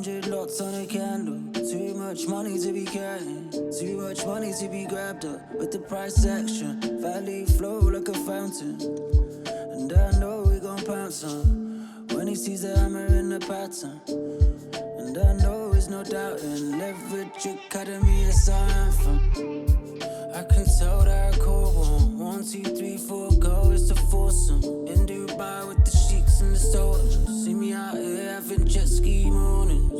100 lots on a candle. Too much money to be carrying, too much money to be grabbed up. With the price action, value flow like a fountain. And I know we gon' pounce on when he sees the hammer in the pattern. And I know there's no doubting, Leverage Academy is our anthem. I can tell that I caught one. 1, 2, 3, 4, go, it's a foursome. In Dubai with the sheiks and the sultans. See me out here having jet ski mornings.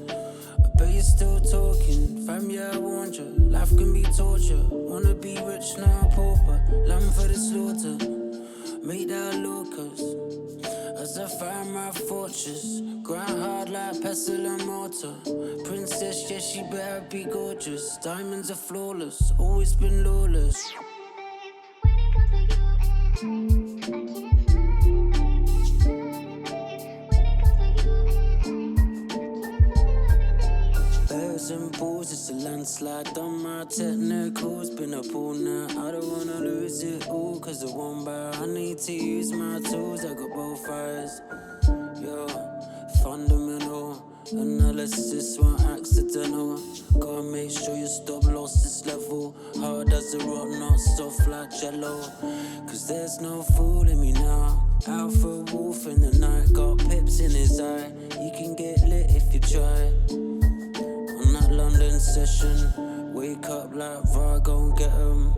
I bet you're still talking, fam, yeah, I warned you. Life can be torture, wanna be rich, now pauper. Lamb for the slaughter, make that locus. As I find my fortress, grind hard like pestle and mortar. Princess, yeah, she better be gorgeous. Diamonds are flawless, always been lawless. Bears and balls, it's a landslide on my technicals. Been up all night, I don't wanna lose it all. Cause I won't buy, I need to use my tools. I got both eyes, yo, fundamental analysis, one accidental. Gotta make sure you stop lost this level. Hard as a rock, not soft like jello. Cause there's no fooling me now. Alpha wolf in the night, got pips in his eye. You can get lit if you try. On that London session, wake up like Var, go and get 'em.